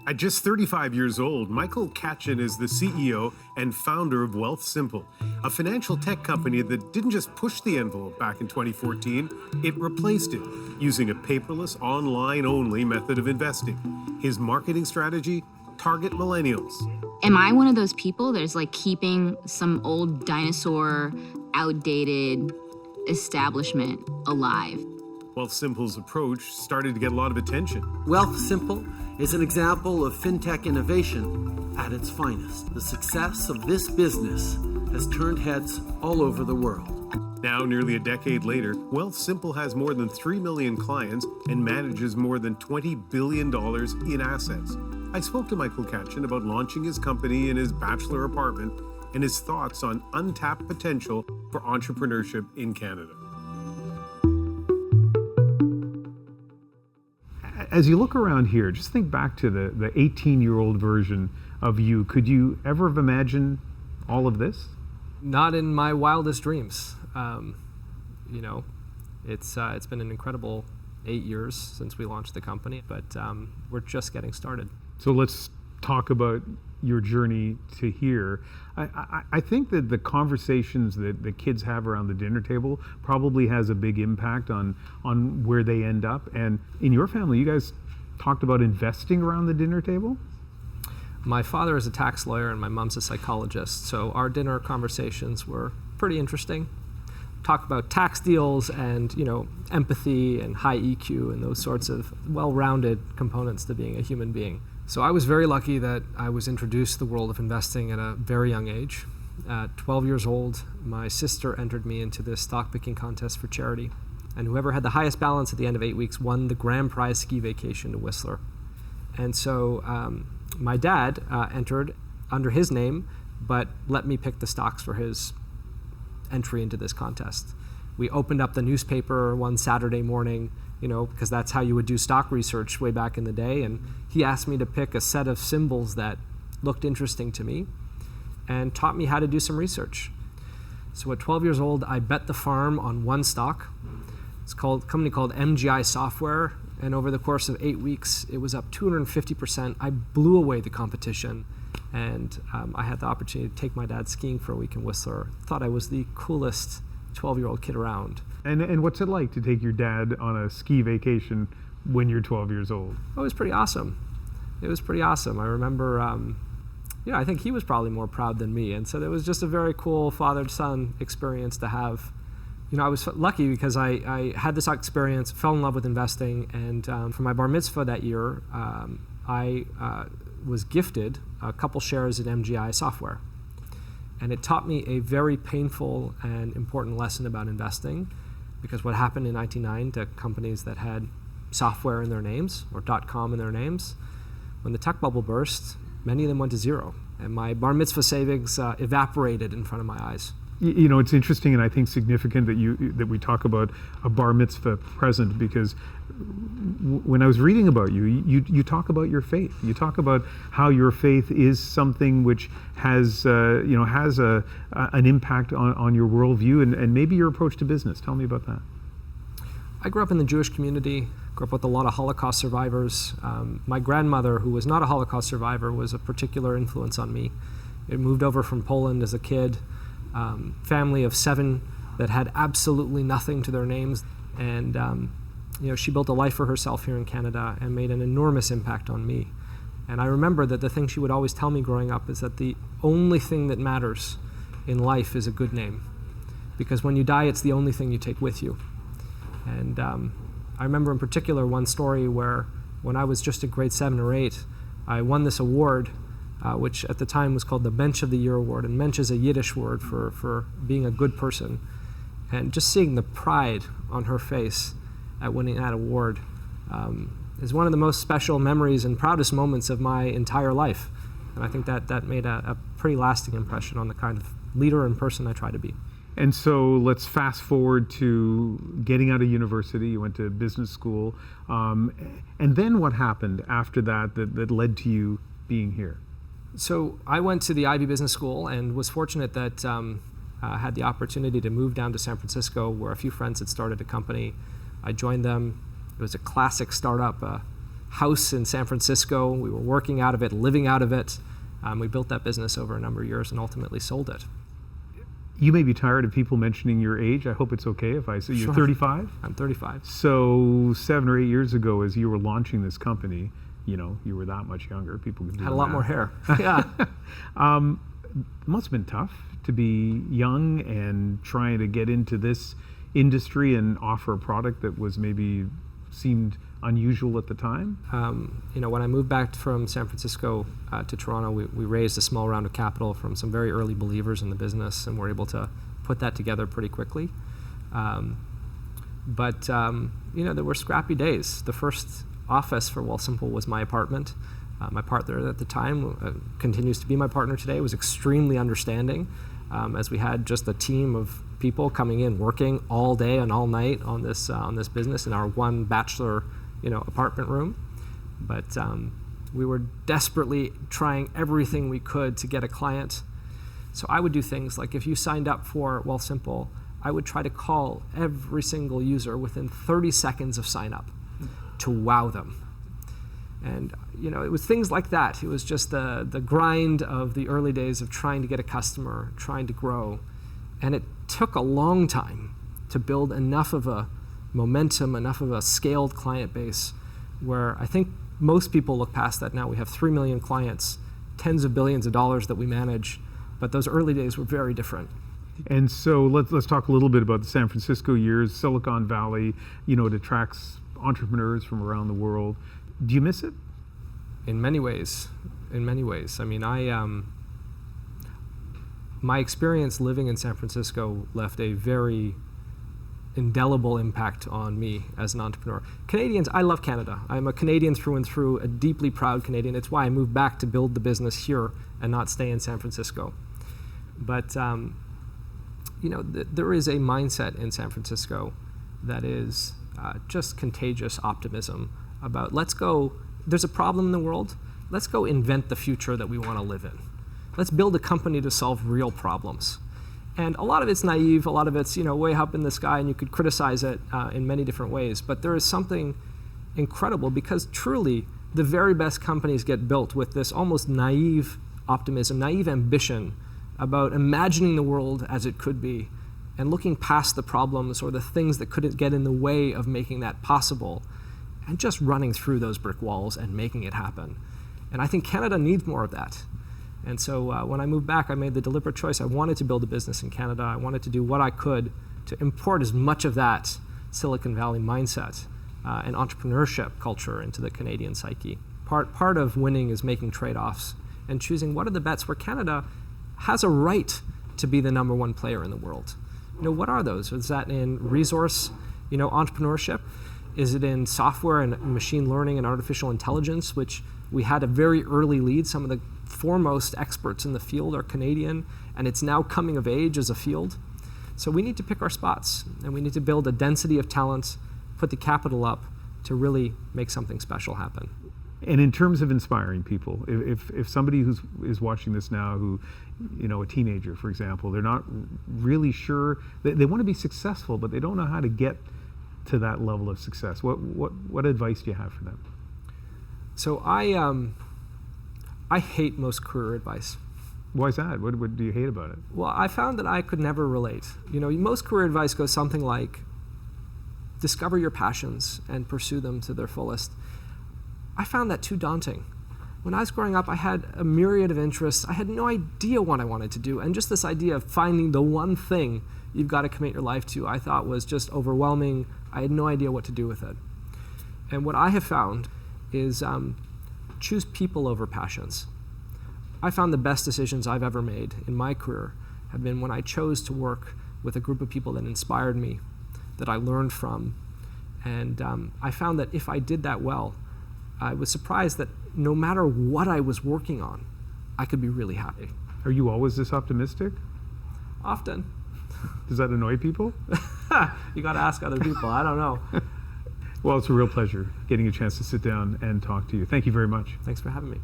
At just 35 years old, Michael Katchen is the CEO and founder of Wealthsimple, a financial tech company that didn't just push the envelope back in 2014, it replaced it using a paperless, online-only method of investing. His marketing strategy, target millennials. Am I one of those people that is like keeping some old dinosaur, outdated establishment alive? Wealthsimple's approach started to get a lot of attention. Wealthsimple is an example of fintech innovation at its finest. The success of this business has turned heads all over the world. Now, nearly a decade later, Wealthsimple has more than 3 million clients and manages more than $20 billion in assets. I spoke to Michael Katchen about launching his company in his bachelor apartment and his thoughts on untapped potential for entrepreneurship in Canada. As you look around here, just think back to the 18-year-old version of you. Could you ever have imagined all of this? Not in my wildest dreams. It's been an incredible 8 years since we launched the company, but we're just getting started. So let's talk about your journey to here. I think that the conversations that the kids have around the dinner table probably has a big impact on where they end up. And in your family, you guys talked about investing around the dinner table? My father is a tax lawyer and my mom's a psychologist, so our dinner conversations were pretty interesting. Talk about tax deals and, empathy and high EQ and those sorts of well-rounded components to being a human being. So I was very lucky that I was introduced to the world of investing at a very young age. At 12 years old, my sister entered me into this stock picking contest for charity. And whoever had the highest balance at the end of 8 weeks won the grand prize ski vacation to Whistler. And so my dad entered under his name, but let me pick the stocks for his entry into this contest. We opened up the newspaper one Saturday morning, because that's how you would do stock research way back in the day. And he asked me to pick a set of symbols that looked interesting to me and taught me how to do some research. So at 12 years old, I bet the farm on one stock. It's a company called MGI Software. And over the course of 8 weeks, it was up 250%. I blew away the competition. And I had the opportunity to take my dad skiing for a week in Whistler. Thought I was the coolest 12-year-old kid around. And what's it like to take your dad on a ski vacation when you're 12 years old? Oh, it was pretty awesome. It was pretty awesome. I remember, I think he was probably more proud than me. And so it was just a very cool father-son experience to have. I was lucky because I had this experience, fell in love with investing, and for my bar mitzvah that year, I was gifted a couple shares in MGI Software. And it taught me a very painful and important lesson about investing, because what happened in 1999 to companies that had software in their names or .com in their names, when the tech bubble burst, many of them went to zero. And my bar mitzvah savings evaporated in front of my eyes. It's interesting and I think significant that we talk about a bar mitzvah present, because when I was reading about you talk about your faith. You talk about how your faith is something which has an impact on your worldview and maybe your approach to business. Tell me about that. I grew up in the Jewish community, grew up with a lot of Holocaust survivors. My grandmother, who was not a Holocaust survivor, was a particular influence on me. I moved over from Poland as a kid. Family of 7 that had absolutely nothing to their names, and she built a life for herself here in Canada and made an enormous impact on me. And I remember that the thing she would always tell me growing up is that the only thing that matters in life is a good name, because when you die, it's the only thing you take with you. And I remember in particular one story where when I was just in grade 7 or 8, I won this award, which at the time was called the Mensch of the Year Award. And Mensch is a Yiddish word for being a good person. And just seeing the pride on her face at winning that award is one of the most special memories and proudest moments of my entire life. And I think that made a pretty lasting impression on the kind of leader and person I try to be. And so let's fast forward to getting out of university. You went to business school. And then what happened after that led to you being here? So I went to the Ivy Business School and was fortunate that I had the opportunity to move down to San Francisco, where a few friends had started a company. I joined them. It was a classic startup, house in San Francisco. We were working out of it, living out of it. We built that business over a number of years and ultimately sold it. You may be tired of people mentioning your age. I hope it's okay if I say you're Sure. 35. I'm 35. So 7 or 8 years ago, as you were launching this company, you were that much younger. People could do Had a lot math. more hair. Yeah. It must have been tough to be young and trying to get into this industry and offer a product that was maybe seemed unusual at the time. When I moved back from San Francisco to Toronto, we raised a small round of capital from some very early believers in the business, and were able to put that together pretty quickly. But there were scrappy days. The first office for Wealthsimple was my apartment. My partner at the time continues to be my partner today, was extremely understanding, as we had just a team of people coming in, working all day and all night on this business in our one bachelor apartment room. But we were desperately trying everything we could to get a client. So I would do things like, if you signed up for Wealthsimple, I would try to call every single user within 30 seconds of sign up to wow them. And it was things like that. It was just the grind of the early days of trying to get a customer, trying to grow. And it took a long time to build enough of a momentum, enough of a scaled client base, where I think most people look past that now. We have 3 million clients, tens of billions of dollars that we manage, but those early days were very different. And so let's talk a little bit about the San Francisco years, Silicon Valley. It attracts entrepreneurs from around the world. Do you miss it? In many ways. I mean, my experience living in San Francisco left a very indelible impact on me as an entrepreneur. Canadians, I love Canada. I'm a Canadian through and through, a deeply proud Canadian. It's why I moved back to build the business here and not stay in San Francisco. But, there is a mindset in San Francisco that is just contagious optimism about, let's go, there's a problem in the world, let's go invent the future that we want to live in. Let's build a company to solve real problems. And a lot of it's naive, a lot of it's way up in the sky, and you could criticize it in many different ways. But there is something incredible, because truly the very best companies get built with this almost naive optimism, naive ambition about imagining the world as it could be and looking past the problems or the things that couldn't get in the way of making that possible, and just running through those brick walls and making it happen. And I think Canada needs more of that. And so when I moved back, I made the deliberate choice. I wanted to build a business in Canada. I wanted to do what I could to import as much of that Silicon Valley mindset and entrepreneurship culture into the Canadian psyche. Part of winning is making trade-offs and choosing what are the bets where Canada has a right to be the number one player in the world. What are those? Is that in resource, entrepreneurship? Is it in software and machine learning and artificial intelligence, which we had a very early lead? Some of the foremost experts in the field are Canadian, and it's now coming of age as a field. So we need to pick our spots, and we need to build a density of talent, put the capital up to really make something special happen. And in terms of inspiring people, if somebody is watching this now who, a teenager, for example, they're not really sure, they want to be successful, but they don't know how to get to that level of success. What advice do you have for them? So I hate most career advice. Why is that? What do you hate about it? Well, I found that I could never relate. Most career advice goes something like, discover your passions and pursue them to their fullest. I found that too daunting. When I was growing up, I had a myriad of interests. I had no idea what I wanted to do. And just this idea of finding the one thing you've got to commit your life to, I thought was just overwhelming. I had no idea what to do with it. And what I have found is choose people over passions. I found the best decisions I've ever made in my career have been when I chose to work with a group of people that inspired me, that I learned from. And I found that if I did that well, I was surprised that no matter what I was working on, I could be really happy. Are you always this optimistic? Often. Does that annoy people? You got to ask other people. I don't know. Well, it's a real pleasure getting a chance to sit down and talk to you. Thank you very much. Thanks for having me.